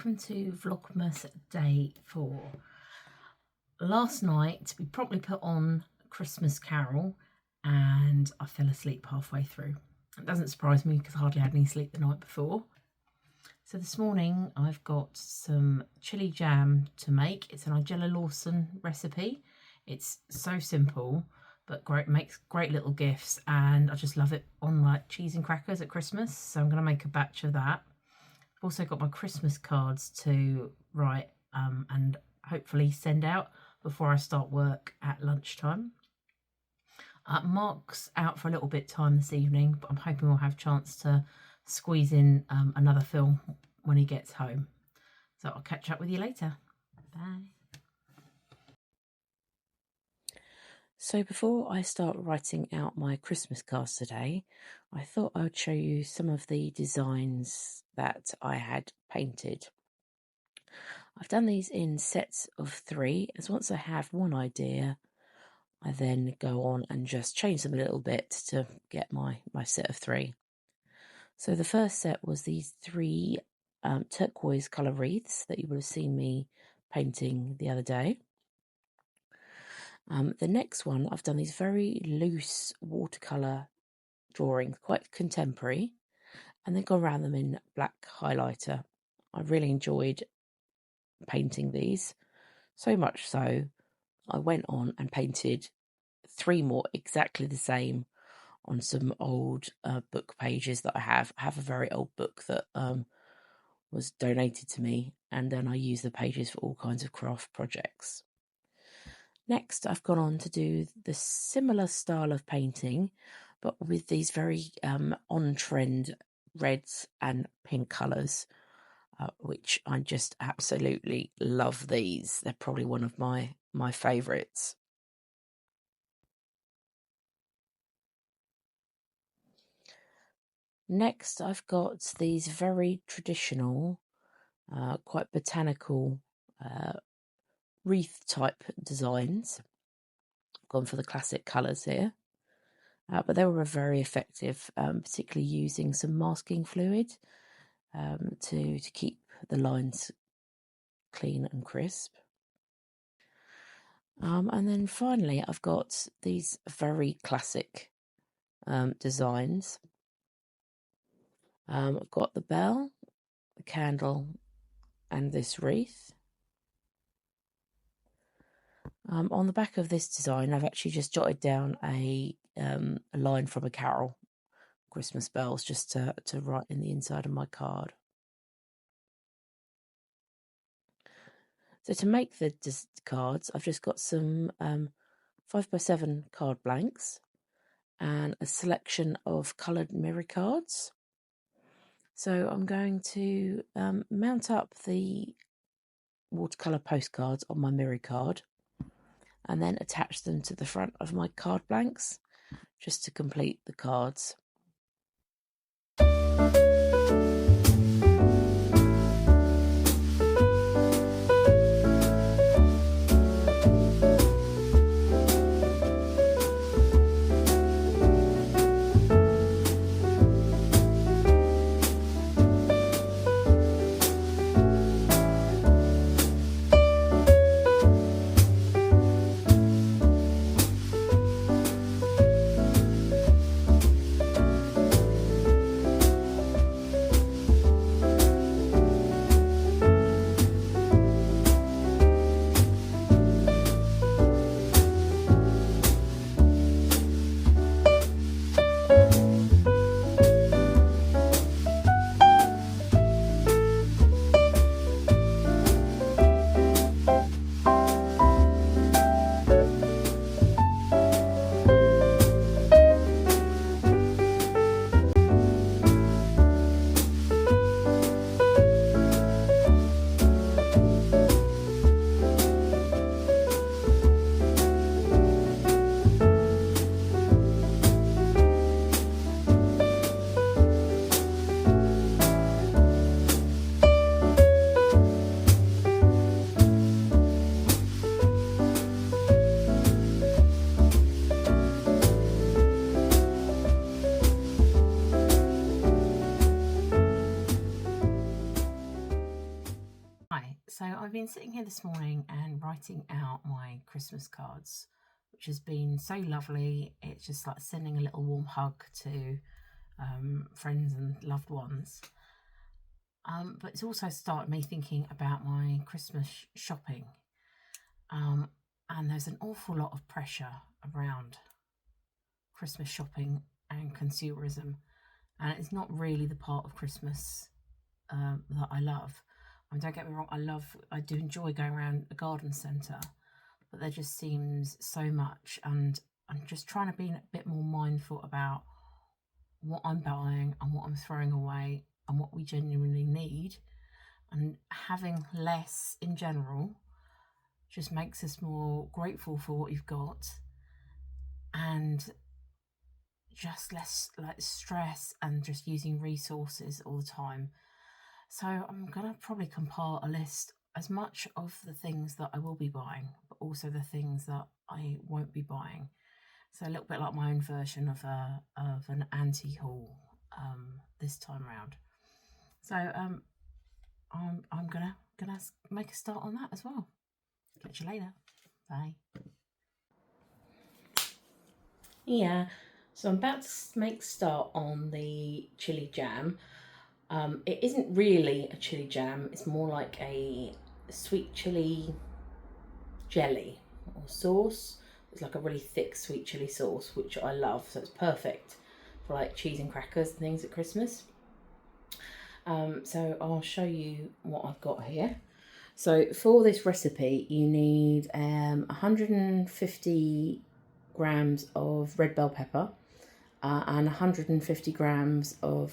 welcome to Vlogmas Day 4. Last night we promptly put on Christmas Carol and I fell asleep halfway through. It doesn't surprise me because I hardly had any sleep the night before. So this morning I've got some chili jam to make. It's an Nigella Lawson recipe. It's so simple but great, makes great little gifts, and I just love it on like cheese and crackers at Christmas. So I'm going to make a batch of that. I've also got my Christmas cards to write and hopefully send out before I start work at lunchtime. Mark's out for a little bit time this evening, but I'm hoping we'll have a chance to squeeze in another film when he gets home. So I'll catch up with you later. Bye. So before I start writing out my Christmas cards today, I thought I would show you some of the designs that I had painted. I've done these in sets of 3, as once I have one idea, I then go on and just change them a little bit to get my set of 3. So the first set was these 3 turquoise colour wreaths that you would have seen me painting the other day. The next one, I've done these very loose watercolour drawings, quite contemporary, and then gone around them in black highlighter. I really enjoyed painting these, so much so I went on and painted 3 more exactly the same on some old book pages that I have. I have a very old book that was donated to me, and then I use the pages for all kinds of craft projects. Next, I've gone on to do the similar style of painting, but with these very on-trend reds and pink colours, which I just absolutely love these. They're probably one of my favourites. Next, I've got these very traditional, quite botanical wreath type designs. I've gone for the classic colours here, but they were very effective, particularly using some masking fluid to keep the lines clean and crisp. And then finally I've got these very classic designs. I've got the bell, the candle and this wreath. On the back of this design, I've actually just jotted down a line from a carol, Christmas bells, just to write in the inside of my card. So to make the cards, I've just got some 5x7 card blanks and a selection of coloured mirror cards. So I'm going to mount up the watercolour postcards on my mirror card and then attach them to the front of my card blanks just to complete the cards. Hi, so I've been sitting here this morning and writing out my Christmas cards, which has been so lovely. It's just like sending a little warm hug to friends and loved ones. But it's also started me thinking about my Christmas shopping. And there's an awful lot of pressure around Christmas shopping and consumerism. And it's not really the part of Christmas that I love. Don't get me wrong, I do enjoy going around a garden centre, but there just seems so much, and I'm just trying to be a bit more mindful about what I'm buying and what I'm throwing away and what we genuinely need. And having less in general just makes us more grateful for what you've got, and just less like stress and just using resources all the time. So I'm going to probably compile a list as much of the things that I will be buying, but also the things that I won't be buying. So a little bit like my own version of an anti-haul this time round. So I'm gonna make a start on that as well. Catch you later. Bye. Yeah, so I'm about to make start on the chili jam. It isn't really a chili jam, it's more like a sweet chili jelly or sauce. It's like a really thick sweet chili sauce, which I love, so it's perfect for like cheese and crackers and things at Christmas. So I'll show you what I've got here. So for this recipe you need 150 grams of red bell pepper, and 150 grams of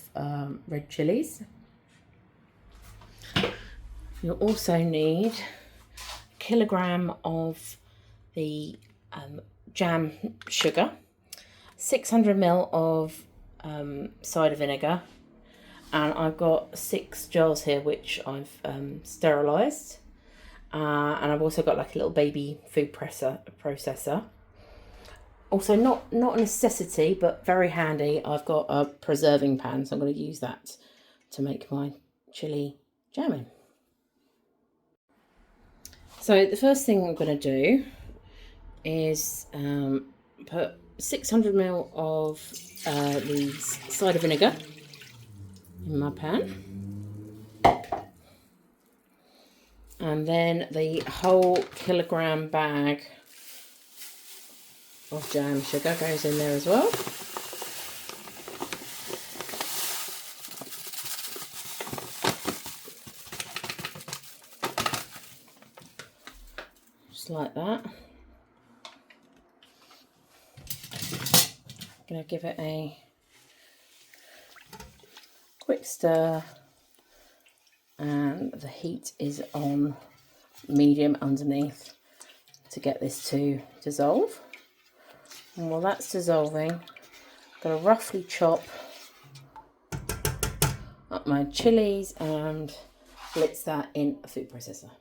red chilies. You'll also need a kilogram of the jam sugar, 600 ml of cider vinegar, and I've got 6 jars here which I've sterilised, and I've also got like a little baby food processor. Also not a necessity, but very handy, I've got a preserving pan, so I'm going to use that to make my chili jam in. So the first thing I'm going to do is put 600 ml of the cider vinegar in my pan, and then the whole kilogram bag of jam sugar goes in there as well. Just like that. I'm going to give it a quick stir, and the heat is on medium underneath to get this to dissolve. And while that's dissolving, I'm going to roughly chop up my chilies and blitz that in a food processor.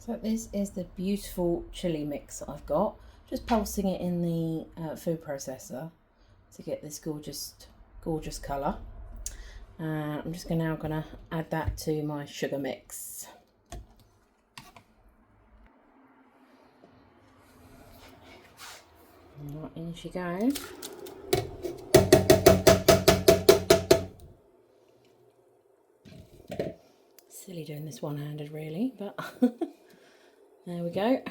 So this is the beautiful chili mix that I've got. Just pulsing it in the food processor to get this gorgeous colour. I'm just now going to add that to my sugar mix. Right, in she goes. Silly doing this one-handed really, but there we go.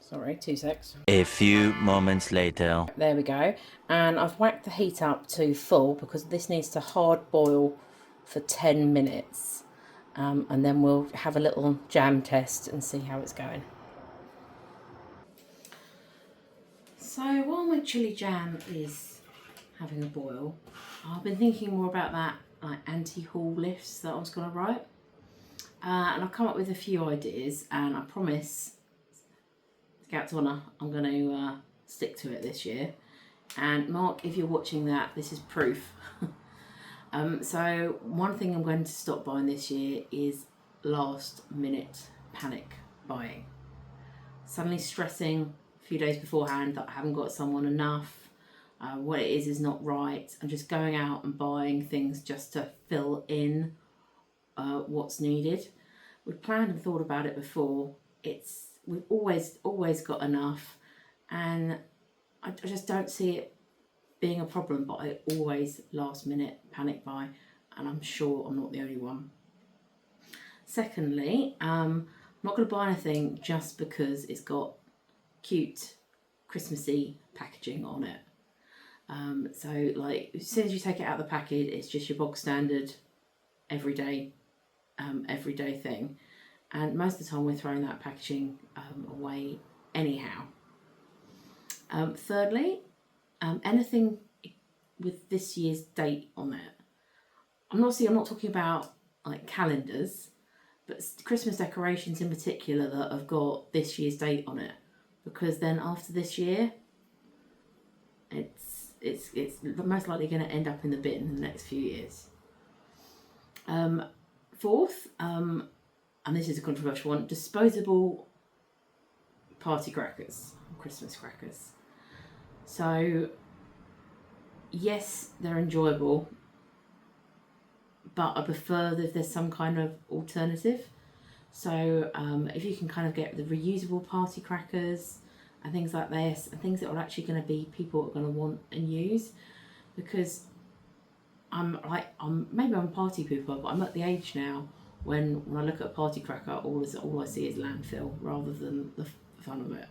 Sorry, 2 secs. A few moments later. There we go. And I've whacked the heat up to full because this needs to hard boil for 10 minutes. And then we'll have a little jam test and see how it's going. So while my chili jam is having a boil, I've been thinking more about that like anti-haul list that I was going to write. And I've come up with a few ideas, and I promise, Scout to Honour, I'm going to stick to it this year. And Mark, if you're watching that, this is proof. So one thing I'm going to stop buying this year is last minute panic buying. Suddenly stressing a few days beforehand that I haven't got someone enough, what it is not right, and just going out and buying things just to fill in what's needed. We've planned and thought about it before. We've always got enough, and I just don't see it being a problem, but I always last minute panic buy, and I'm sure I'm not the only one. Secondly, I'm not going to buy anything just because it's got cute Christmassy packaging on it. So like as soon as you take it out of the packet, it's just your bog standard everyday thing, and most of the time we're throwing that packaging away anyhow. Thirdly, anything with this year's date on it. I'm not talking about like calendars, but Christmas decorations in particular that have got this year's date on it, because then after this year, it's most likely going to end up in the bin in the next few years. Fourth, and this is a controversial one, disposable party crackers, Christmas crackers. So yes, they're enjoyable, but I prefer that there's some kind of alternative. So if you can kind of get the reusable party crackers and things like this, and things that are actually going to be people are going to want and use, because maybe I'm a party pooper, but I'm at the age now when I look at a party cracker, all I see is landfill rather than the fun of it.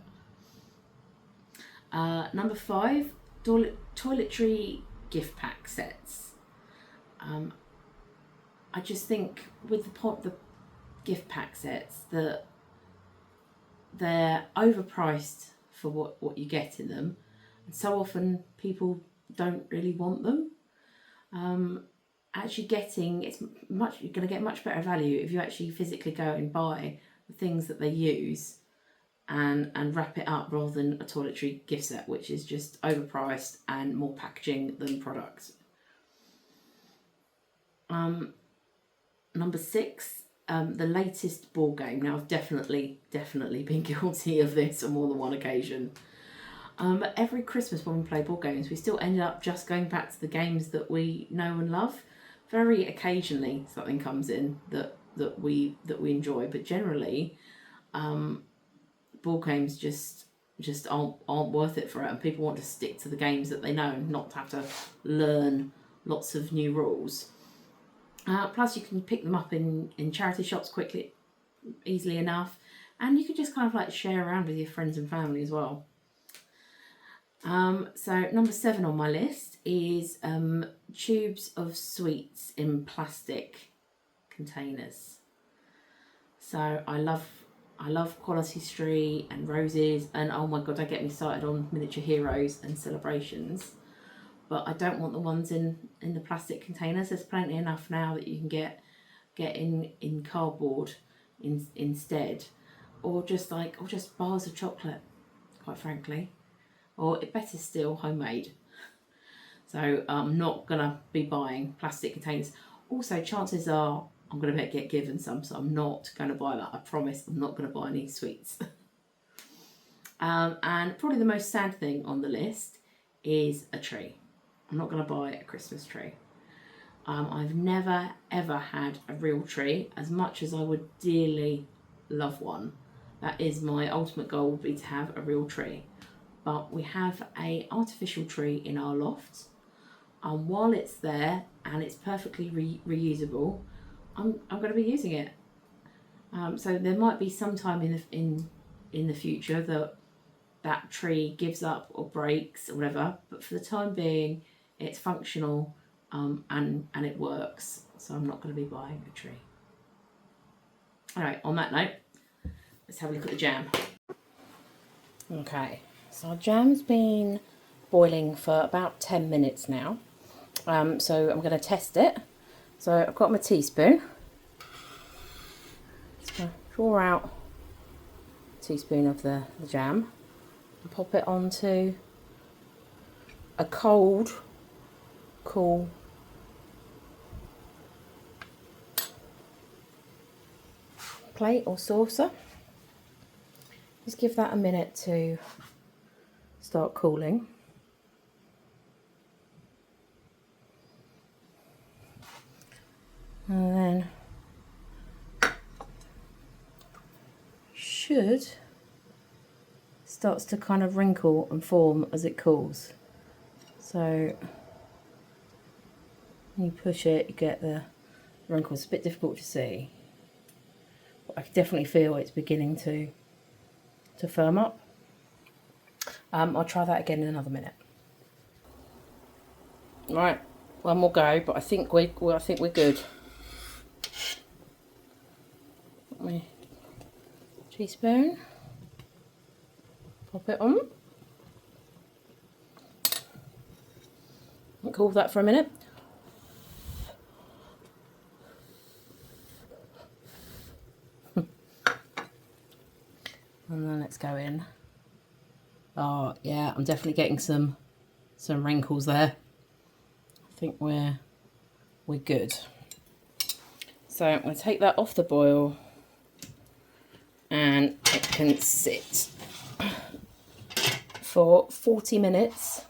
Number 5, toiletry gift pack sets. I just think with the gift pack sets that they're overpriced for what you get in them, and so often people don't really want them. Actually you're going to get much better value if you actually physically go and buy the things that they use and wrap it up, rather than a toiletry gift set, which is just overpriced and more packaging than products. Number 6, the latest board game. Now I've definitely been guilty of this on more than one occasion. But every Christmas when we play board games, we still end up just going back to the games that we know and love. Very occasionally something comes in that we enjoy, but generally board games just aren't worth it for it, and people want to stick to the games that they know and not have to learn lots of new rules. Plus you can pick them up in charity shops easily enough, and you can just kind of like share around with your friends and family as well. So number 7 on my list is tubes of sweets in plastic containers. So I love Quality Street and Roses, and oh my god, don't get me started on Miniature Heroes and Celebrations. But I don't want the ones in the plastic containers. There's plenty enough now that you can get in cardboard instead, or just bars of chocolate, quite frankly, or better still, homemade. So I'm not gonna be buying plastic containers. Also, chances are I'm gonna get given some, so I'm not gonna buy that. I promise I'm not gonna buy any sweets. And probably the most sad thing on the list is a tree. I'm not going to buy a Christmas tree. I've never ever had a real tree, as much as I would dearly love one. That is my ultimate goal, would be to have a real tree. But we have an artificial tree in our loft, and while it's there and it's perfectly reusable, I'm going to be using it. So there might be some time in the future that tree gives up or breaks or whatever, but for the time being it's functional and it works, so I'm not going to be buying a tree. Alright, on that note, let's have a look at the jam. Okay, so our jam's been boiling for about 10 minutes now, so I'm going to test it. So I've got my teaspoon, just going to draw out a teaspoon of the jam and pop it onto a cool plate or saucer. Just give that a minute to start cooling. And then should starts to kind of wrinkle and form as it cools. So when you push it, you get the wrinkles. It's a bit difficult to see, but I can definitely feel it's beginning to firm up. I'll try that again in another minute. Right, one more go, but I think we're good. My teaspoon. Pop it on. Cool that for a minute. And then let's go in. Oh yeah, I'm definitely getting some wrinkles there. I think we're good. So I'm going to take that off the boil, and it can sit for 40 minutes.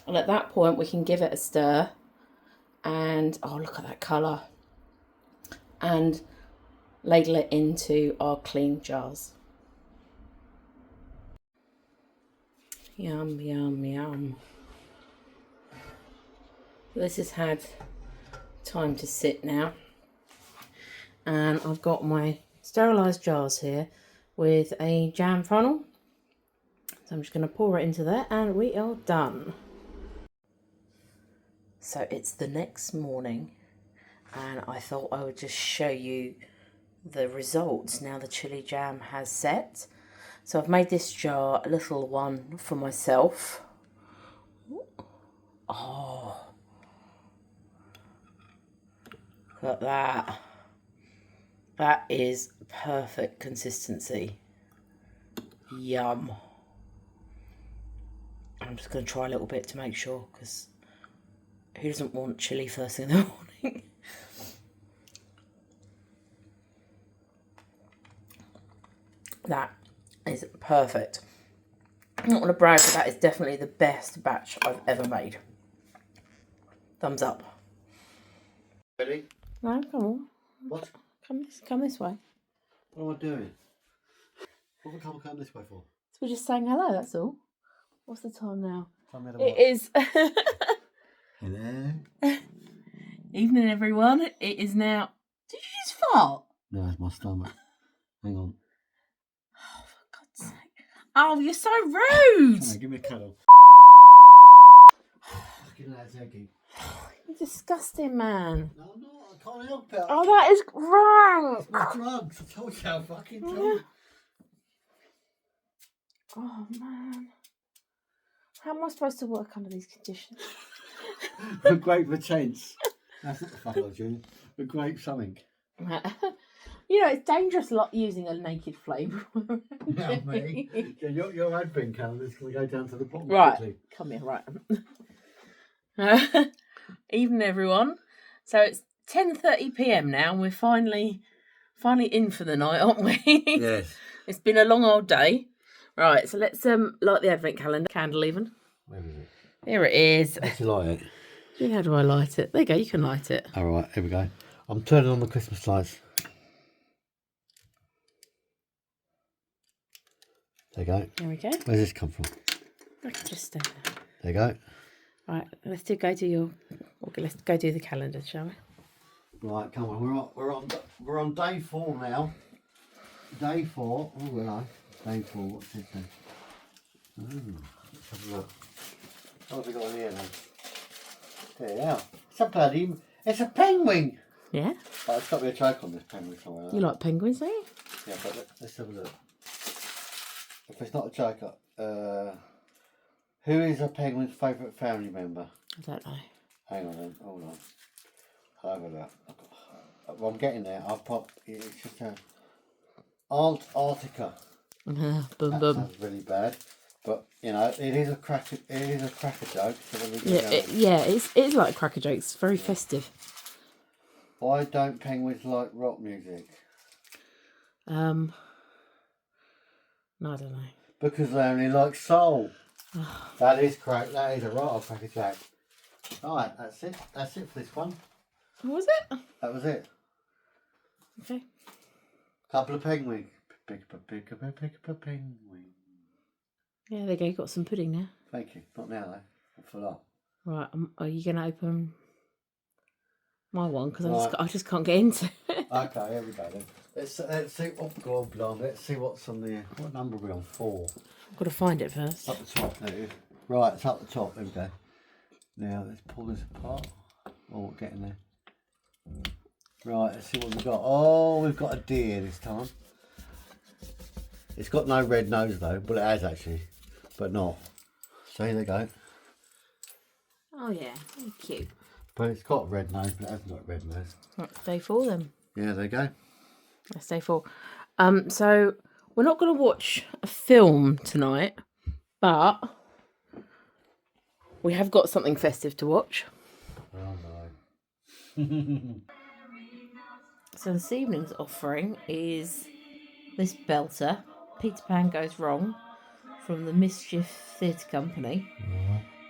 And at that point we can give it a stir, and oh, look at that colour, and ladle it into our clean jars. Yum, yum, yum. This has had time to sit now, and I've got my sterilised jars here with a jam funnel. So I'm just going to pour it into there, and we are done. So it's the next morning, and I thought I would just show you the results now the chili jam has set. So I've made this jar a little one for myself. Oh, look at that. That is perfect consistency. Yum. I'm just going to try a little bit to make sure, because who doesn't want chili first thing in the morning? That is perfect. I'm not going to brag, but that is definitely the best batch I've ever made. Thumbs up. Ready? No, come on. What? Come this way. What am I doing? What have I come this way for? So we're just saying hello, that's all. What's the time now? It is. Hello? Evening, everyone. It is now. Did you just fart? No, it's my stomach. Hang on. Oh, for God's sake. Oh, you're so rude. Come on, give me a cuddle. Fucking that's eggy. You're disgusting, man. No, I'm not. I can't help it. Oh, that is rank. It's my drugs. I told you how fucking told. Oh, man. How am I supposed to work under these conditions? A grape for chance. That's not the fuck I was doing. A grape something. You know, it's dangerous using a naked flame. Now, me. Yeah, your advent calendar's going to go down to the bottom Right. quickly. Come here, right. Evening, everyone. So it's 10:30 p.m. now, and we're finally in for the night, aren't we? Yes. It's been a long old day. Right, so let's light the advent candle even. Where is it? Here it is. How do you light it? How do I light it? There you go, you can light it. All right, here we go. I'm turning on the Christmas lights. There you go. There we go. Where's this come from? I can just stand there. There you go. Right, let's go do the calendar, shall we? Right, come on. We're on day 4 now. Day 4. Oh, hello. Day 4. What's this then? Oh, let's have a look. What have we got in here then? There you are. It's a penguin. Yeah. Oh, it's got to be a joke on this penguin somewhere. You like penguins, don't you? Yeah, but let's have a look. If it's not a joke, who is a penguin's favourite family member? I don't know. Hang on then, hold on. I'll have a look. Well, I'm getting there. It's just Antarctica. Boom, That boom. sounds really bad, but you know it is a cracker joke. So when we It's like a cracker joke. It's very festive. Why don't penguins like rock music? No, I don't know. Because they only like salt. That is correct. That is a right old cracker jack. Alright, that's it. That's it for this one. What was it? That was it. Okay. Couple of penguins. Pick up a penguin. Yeah, there you go. Got some pudding now. Thank you. Not now though. I'm full up. Right. Are you going to open my one? Because Right. I just can't get into it. Okay, here we go then. Let's see. Oh God, blimey. Let's see what's on there. What number are we on? 4. I've got to find it first. Up the top. There it is. Right, it's up the top. There we go. Now let's pull this apart. Oh, we're getting there. Right, let's see what we've got. Oh, we've got a deer this time. It's got no red nose though. Well, it has actually, but not. So here they go. Oh yeah, very cute. But it's got a red nose, but it hasn't got a red nose. That's day 4 then. Yeah, there you go. That's day 4. So we're not going to watch a film tonight, but we have got something festive to watch. Oh no. So this evening's offering is this belter, Peter Pan Goes Wrong, from the Mischief Theatre Company.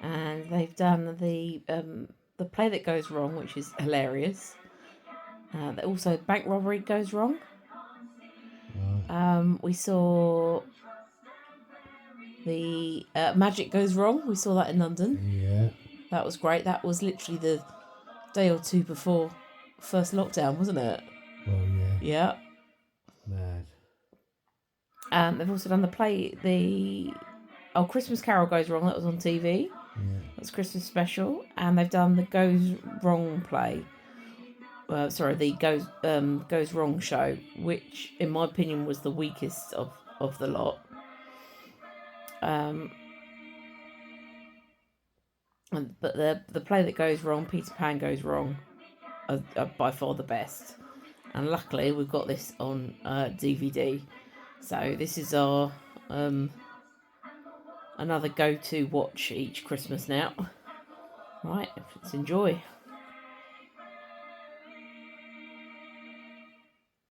And they've done the play that goes wrong, which is hilarious. Also, Bank Robbery Goes Wrong. We saw the Magic Goes Wrong. We saw that in London. Yeah. That was great. That was literally the day or two before first lockdown, wasn't it? Oh yeah. Yeah. Mad. They've also done Christmas Carol Goes Wrong. That was on TV. Yeah. That's Christmas special. And they've done the Goes Wrong play. The Goes Wrong show, which in my opinion was the weakest of the lot. But the play that goes wrong, Peter Pan Goes Wrong, are by far the best. And luckily we've got this on DVD. So this is our another go-to watch each Christmas now. Right, let's enjoy.